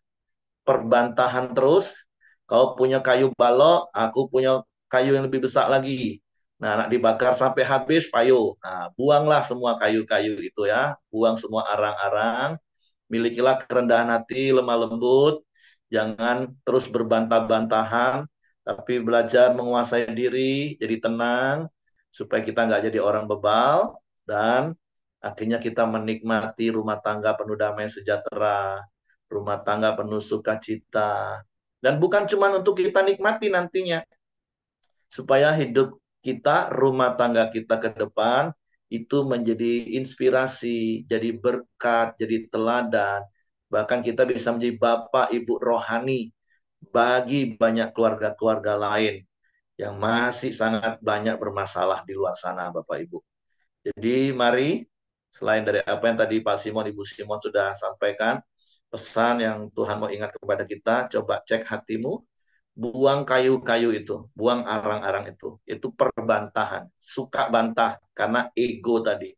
perbantahan terus, kau punya kayu balok, aku punya kayu yang lebih besar lagi. Nah, nak dibakar sampai habis payu. Nah, buanglah semua kayu-kayu itu ya, buang semua arang-arang, milikilah kerendahan hati, lemah lembut, jangan terus berbantah-bantahan, tapi belajar menguasai diri, jadi tenang, supaya kita nggak jadi orang bebal, dan akhirnya kita menikmati rumah tangga penuh damai sejahtera, rumah tangga penuh sukacita. Dan bukan cuma untuk kita nikmati nantinya, supaya hidup kita, rumah tangga kita ke depan, itu menjadi inspirasi, jadi berkat, jadi teladan. Bahkan kita bisa menjadi bapak ibu rohani bagi banyak keluarga-keluarga lain yang masih sangat banyak bermasalah di luar sana, Bapak Ibu. Jadi mari, selain dari apa yang tadi Pak Simon, Ibu Simon sudah sampaikan, pesan yang Tuhan mau ingat kepada kita, coba cek hatimu, buang kayu-kayu itu, buang arang-arang itu perbantahan, suka bantah karena ego tadi.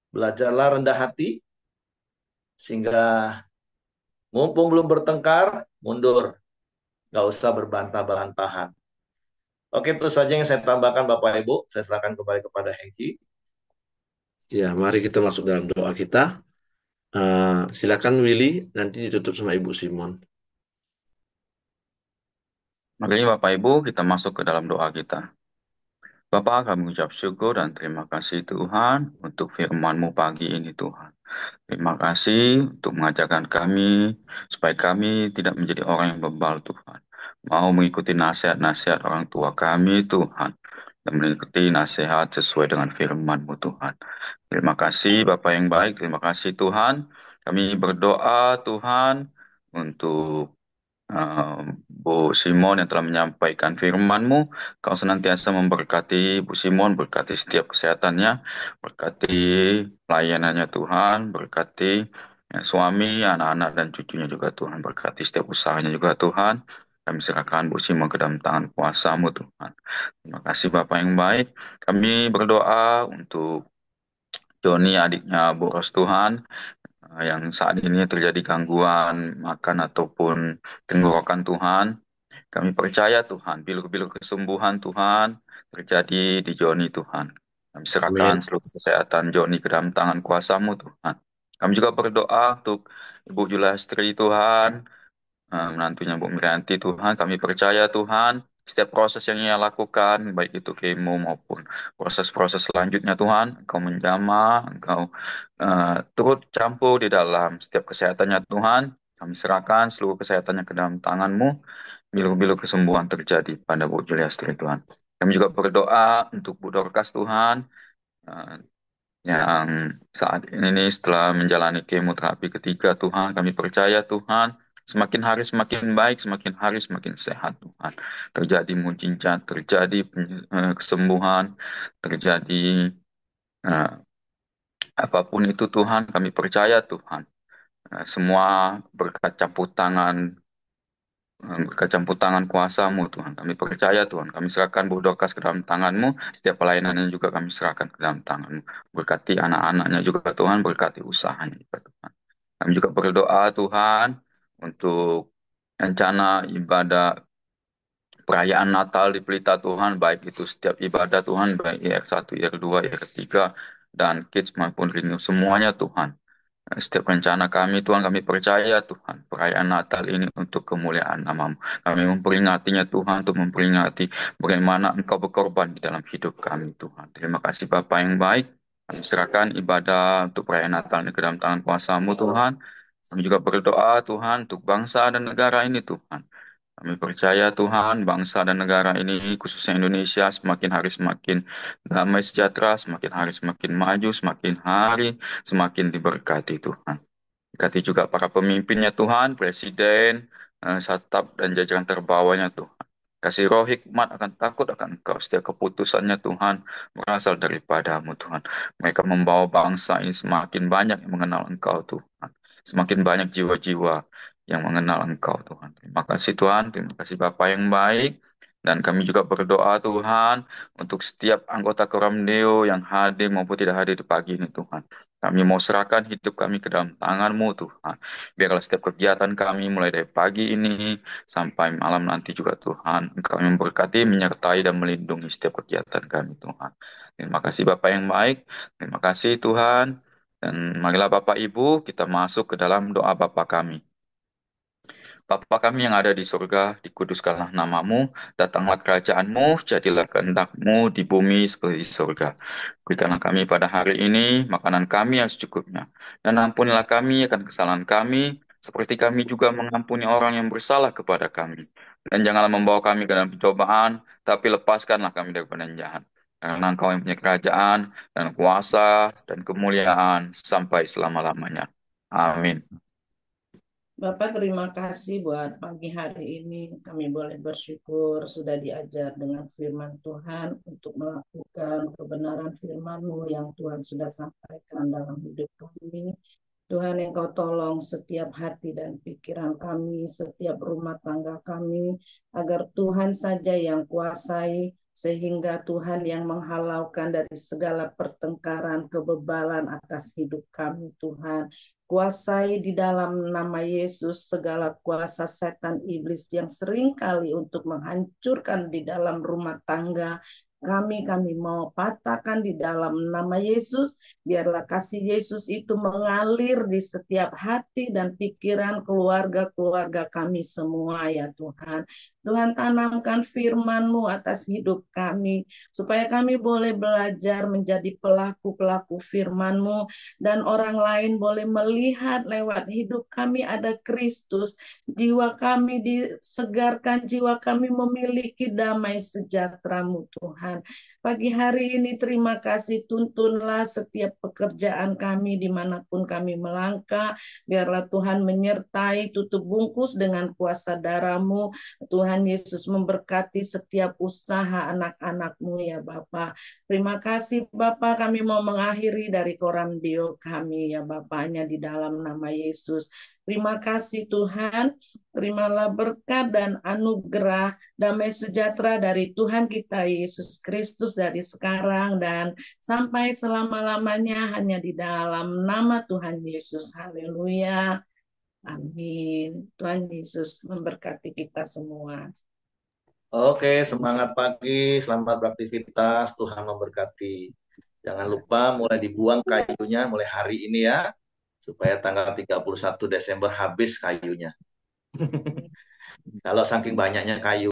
Belajarlah rendah hati, sehingga mumpung belum bertengkar, mundur. nggak usah berbantah-bantahan. Oke, itu saja yang saya tambahkan Bapak Ibu. Saya serahkan kembali kepada Hengki. Ya, mari kita masuk dalam doa kita. Silakan Willy, nanti ditutup sama Ibu Simon. Makanya Bapak Ibu, kita masuk ke dalam doa kita. Bapak, kami mengucap syukur dan terima kasih Tuhan untuk firman-Mu pagi ini Tuhan. Terima kasih untuk mengajarkan kami supaya kami tidak menjadi orang yang bebal Tuhan. Mau mengikuti nasihat-nasihat orang tua kami Tuhan. Dan mengikuti nasihat sesuai dengan firman-Mu Tuhan. Terima kasih Bapak yang baik, terima kasih Tuhan. Kami berdoa Tuhan untuk Bu Simon yang telah menyampaikan firman-Mu. Kau senantiasa memberkati Bu Simon, berkati setiap kesehatannya, berkati pelayanannya Tuhan, berkati suami, anak-anak, dan cucunya juga Tuhan, berkati setiap usahanya juga Tuhan. Kami serahkan Bu Simon ke dalam tangan kuasa-Mu Tuhan. Terima kasih Bapak yang baik. Kami berdoa untuk Joni adiknya Bu Ros Tuhan, yang saat ini terjadi gangguan makan ataupun tenggorokan Tuhan. Kami percaya Tuhan, bilu-bilu kesembuhan Tuhan terjadi di Joni Tuhan. Kami serahkan Amin. seluruh kesehatan Joni ke dalam tangan kuasa-Mu Tuhan. Kami juga berdoa untuk Ibu Julastri Tuhan, menantunya Bu Mirianti Tuhan. Kami percaya Tuhan, setiap proses yang ia lakukan, baik itu kemo maupun proses-proses selanjutnya Tuhan, Engkau menjamah, Engkau turut campur di dalam setiap kesehatannya Tuhan. Kami serahkan seluruh kesehatannya ke dalam tangan-Mu, bilu-bilu kesembuhan terjadi pada Bu Juliastri Tuhan. Kami juga berdoa untuk Bu Dorcas Tuhan, eh, yang saat ini setelah menjalani kemoterapi ketiga Tuhan, kami percaya Tuhan, semakin hari semakin baik, semakin hari semakin sehat Tuhan. Terjadi mujizat, terjadi kesembuhan, terjadi eh, apapun itu Tuhan, kami percaya Tuhan. Semua berkat campur tangan, berkat campur tangan kuasa-Mu Tuhan. Kami percaya Tuhan, kami serahkan Bu Dorcas ke dalam tangan-Mu, setiap pelayanannya juga kami serahkan ke dalam tangan-Mu. Berkati anak-anaknya juga Tuhan, berkati usahanya juga Tuhan. Kami juga berdoa Tuhan untuk rencana ibadah perayaan Natal di Pelita Tuhan, baik itu setiap ibadah Tuhan, baik IR1, IR2, IR3, dan Kids maupun Renew, semuanya Tuhan. Setiap rencana kami, Tuhan, kami percaya, Tuhan, perayaan Natal ini untuk kemuliaan nama-Mu. Kami memperingatinya, Tuhan, untuk memperingati bagaimana Engkau berkorban di dalam hidup kami, Tuhan. Terima kasih, Bapa yang baik. Kami serahkan ibadah untuk perayaan Natal ini ke dalam tangan kuasa-Mu, Tuhan. Kami juga berdoa, Tuhan, untuk bangsa dan negara ini, Tuhan. Kami percaya Tuhan, bangsa dan negara ini, khususnya Indonesia, semakin hari semakin damai sejahtera, semakin hari semakin maju, semakin hari semakin diberkati Tuhan. Berkati juga para pemimpinnya Tuhan, Presiden, Satap, dan jajaran terbawahnya Tuhan. Kasih roh hikmat akan takut akan Engkau. Setiap keputusannya Tuhan berasal daripada-Mu Tuhan. Mereka membawa bangsa ini semakin banyak yang mengenal Engkau Tuhan. Semakin banyak jiwa-jiwa yang mengenal Engkau Tuhan. Terima kasih Tuhan, terima kasih Bapa yang baik. Dan kami juga berdoa Tuhan untuk setiap anggota Koramdeo yang hadir maupun tidak hadir di pagi ini Tuhan. Kami mau serahkan hidup kami ke dalam tangan-Mu Tuhan. Biarlah setiap kegiatan kami mulai dari pagi ini sampai malam nanti juga Tuhan. Engkau yang memberkati, menyertai, dan melindungi setiap kegiatan kami Tuhan. Terima kasih Bapak yang baik. Terima kasih Tuhan. Dan marilah Bapak Ibu kita masuk ke dalam doa Bapa kami. Bapa kami yang ada di surga, dikuduskanlah namamu, datanglah kerajaanmu, jadilah kehendak-Mu di bumi seperti di surga. Berikanlah kami pada hari ini makanan kami yang secukupnya, dan ampunilah kami akan kesalahan kami, seperti kami juga mengampuni orang yang bersalah kepada kami. Dan janganlah membawa kami ke dalam pencobaan, tapi lepaskanlah kami daripada yang jahat. Karena Engkau yang punya kerajaan, dan kuasa, dan kemuliaan, sampai selama-lamanya. Amin. Bapak terima kasih buat pagi hari ini. Kami boleh bersyukur sudah diajar dengan firman Tuhan untuk melakukan kebenaran firman-Mu yang Tuhan sudah sampaikan dalam hidup kami. Tuhan Engkau tolong setiap hati dan pikiran kami, setiap rumah tangga kami, agar Tuhan saja yang kuasai sehingga Tuhan yang menghalaukan dari segala pertengkaran, kebebalan atas hidup kami Tuhan. Kuasai di dalam nama Yesus segala kuasa setan iblis yang seringkali untuk menghancurkan di dalam rumah tangga. Kami mau patahkan di dalam nama Yesus. Biarlah kasih Yesus itu mengalir di setiap hati dan pikiran keluarga-keluarga kami semua ya Tuhan. Tuhan tanamkan firman-Mu atas hidup kami, supaya kami boleh belajar menjadi pelaku-pelaku firman-Mu, dan orang lain boleh melihat lewat hidup kami ada Kristus, jiwa kami disegarkan, jiwa kami memiliki damai sejahtera-Mu Tuhan. Pagi hari ini terima kasih, tuntunlah setiap pekerjaan kami dimanapun kami melangkah, biarlah Tuhan menyertai, tutup bungkus dengan kuasa darah-Mu. Tuhan Yesus memberkati setiap usaha anak-anak-Mu ya Bapa. Terima kasih Bapa, kami mau mengakhiri dari koramdio kami ya Bapaknya di dalam nama Yesus. Terima kasih Tuhan, terimalah berkat dan anugerah damai sejahtera dari Tuhan kita Yesus Kristus dari sekarang dan sampai selama-lamanya hanya di dalam nama Tuhan Yesus. Haleluya. Amin. Tuhan Yesus memberkati kita semua. Oke, semangat pagi, selamat beraktivitas, Tuhan memberkati. Jangan lupa mulai dibuang kayunya mulai hari ini ya, supaya tanggal 31 Desember habis kayunya. Kalau saking banyaknya kayu